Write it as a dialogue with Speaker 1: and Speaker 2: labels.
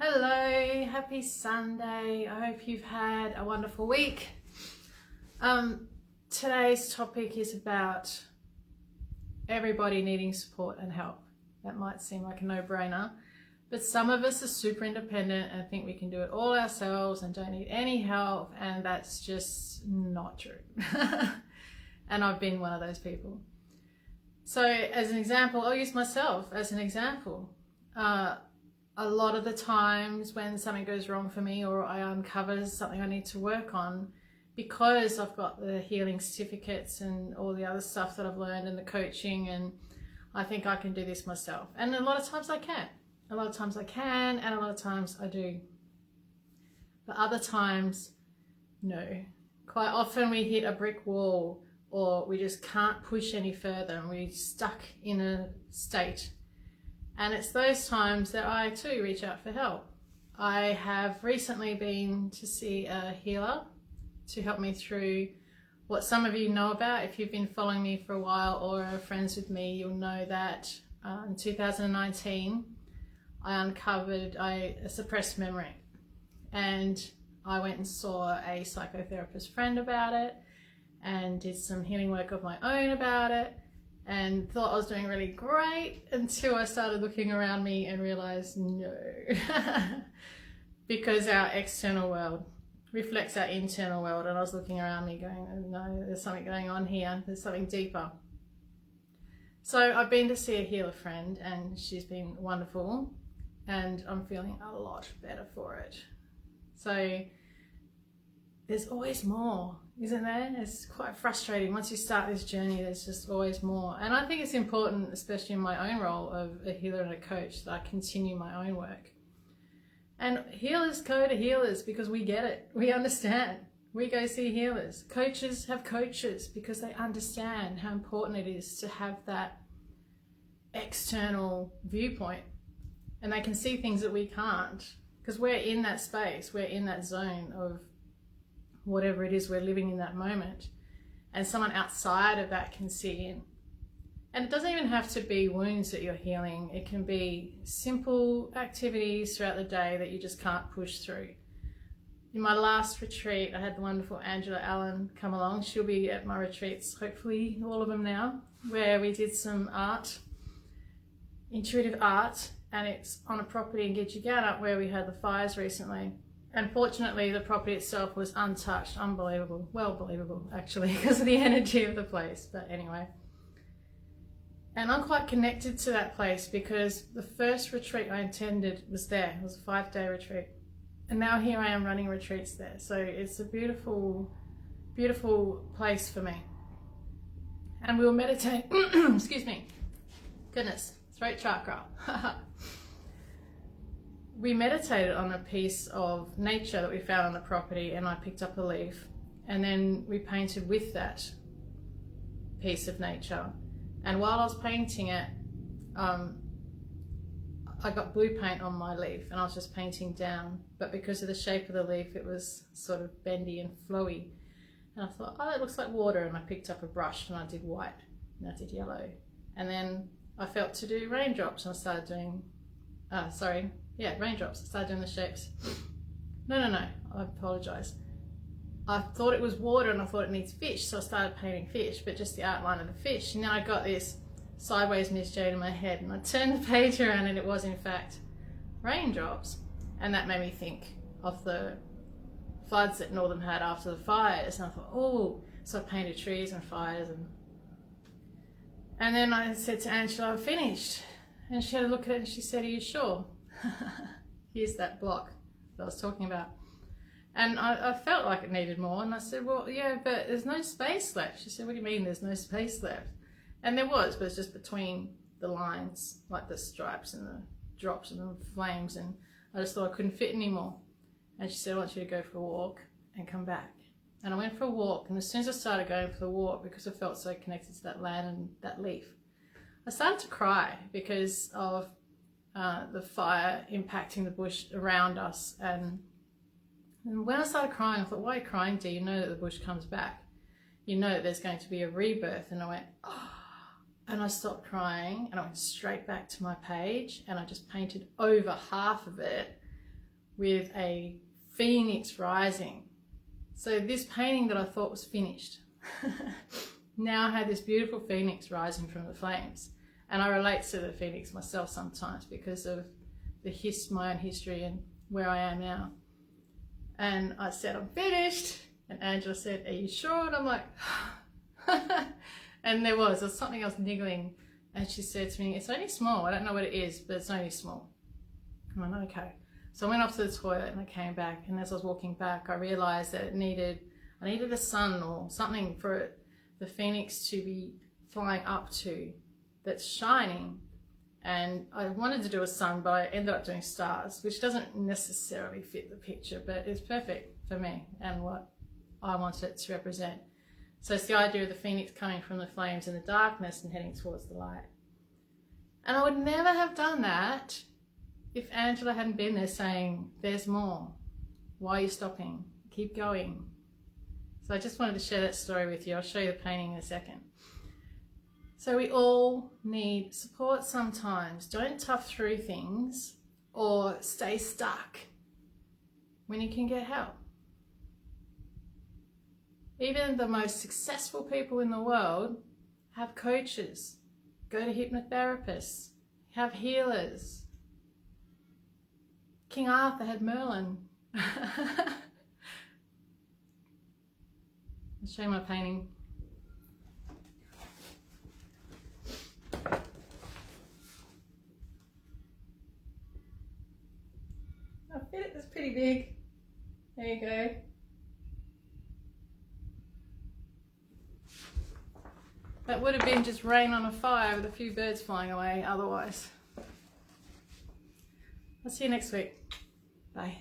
Speaker 1: Hello, happy Sunday. I hope you've had a wonderful week. Today's topic is about everybody needing support and help. That might seem like a no-brainer, but some of us are super independent and think we can do it all ourselves and don't need any help, and that's just not true. And I've been one of those people. So as an example, I'll use myself as an example. A lot of the times when something goes wrong for me or I uncover something I need to work on, because I've got the healing certificates and all the other stuff that I've learned and the coaching, and I think I can do this myself. And a lot of times I can. A lot of times I can, and a lot of times I do. But other times, no. Quite often we hit a brick wall or we just can't push any further and we're stuck in a state. And it's those times that I too reach out for help. I have recently been to see a healer to help me through what some of you know about. If you've been following me for a while or are friends with me, you'll know that in 2019 I uncovered a suppressed memory, and I went and saw a psychotherapist friend about it and did some healing work of my own about it, and thought I was doing really great until I started looking around me and realized no. Because our external world reflects our internal world, and I was looking around me going, oh, no, there's something going on here, there's something deeper. So I've been to see a healer friend and she's been wonderful, and I'm feeling a lot better for it. So there's always more, isn't there? It's quite frustrating. Once you start this journey, there's just always more. And I think it's important, especially in my own role of a healer and a coach, that I continue my own work. And healers go to healers because we get it. We understand. We go see healers. Coaches have coaches because they understand how important it is to have that external viewpoint. And they can see things that we can't, because we're in that space, we're in that zone of whatever it is we're living in that moment, and someone outside of that can see in. And it doesn't even have to be wounds that you're healing. It can be simple activities throughout the day that you just can't push through. In my last retreat, I had the wonderful Angela Allen come along. She'll be at my retreats, hopefully all of them now, where we did some art, intuitive art, and it's on a property in Gidgee where we had the fires recently. And fortunately, the property itself was untouched. Unbelievable. Well, believable, actually, because of the energy of the place. But anyway. And I'm quite connected to that place because the first retreat I attended was there. It was a 5-day retreat. And now here I am running retreats there. So it's a beautiful, beautiful place for me. And we'll meditate. Excuse me. Goodness. Throat chakra. We meditated on a piece of nature that we found on the property, and I picked up a leaf, and then we painted with that piece of nature. And while I was painting it, I got blue paint on my leaf, and I was just painting down, but because of the shape of the leaf it was sort of bendy and flowy, and I thought, oh, it looks like water, and I picked up a brush and I did white and I did yellow, and then I felt to do raindrops, and I started doing raindrops. I started doing the shapes. No, I apologise. I thought it was water and I thought it needs fish, so I started painting fish, but just the outline of the fish. And then I got this sideways Miss Jade in my head, and I turned the page around and it was in fact raindrops. And that made me think of the floods that Northam had after the fires. And I thought, oh, so I painted trees and fires. And then I said to Angela, I'm finished. And she had a look at it and she said, are you sure? Here's that block that I was talking about. And I felt like it needed more, and I said, well, yeah, but there's no space left. She said, what do you mean there's no space left? And there was, but it's just between the lines, like the stripes and the drops and the flames, and I just thought I couldn't fit anymore. And she said, I want you to go for a walk and come back. And I went for a walk, and as soon as I started going for the walk, because I felt so connected to that land and that leaf, I started to cry because of the fire impacting the bush around us. And when I started crying, I thought, why are you crying, Dee? You know that the bush comes back. You know that there's going to be a rebirth. And I went, oh. And I stopped crying and I went straight back to my page and I just painted over half of it with a phoenix rising. So this painting that I thought was finished now had this beautiful phoenix rising from the flames. And I relate to the phoenix myself sometimes because of my own history and where I am now. And I said, I'm finished. And Angela said, are you sure? And I'm like, and there was something else niggling. And she said to me, it's only small. I don't know what it is, but it's only small. I'm like, okay. So I went off to the toilet and I came back. And as I was walking back, I realized that I needed a sun or something for the phoenix to be flying up to that's shining. And I wanted to do a sun, but I ended up doing stars, which doesn't necessarily fit the picture, but it's perfect for me and what I wanted it to represent. So it's the idea of the phoenix coming from the flames in the darkness and heading towards the light. And I would never have done that if Angela hadn't been there saying, there's more. Why are you stopping? Keep going. So I just wanted to share that story with you. I'll show you the painting in a second. So we all need support sometimes. Don't tough through things or stay stuck when you can get help. Even the most successful people in the world have coaches, go to hypnotherapists, have healers. King Arthur had Merlin. I'll show you my painting. I fit it, it's pretty big. There you go. That would have been just rain on a fire with a few birds flying away otherwise. I'll see you next week. Bye.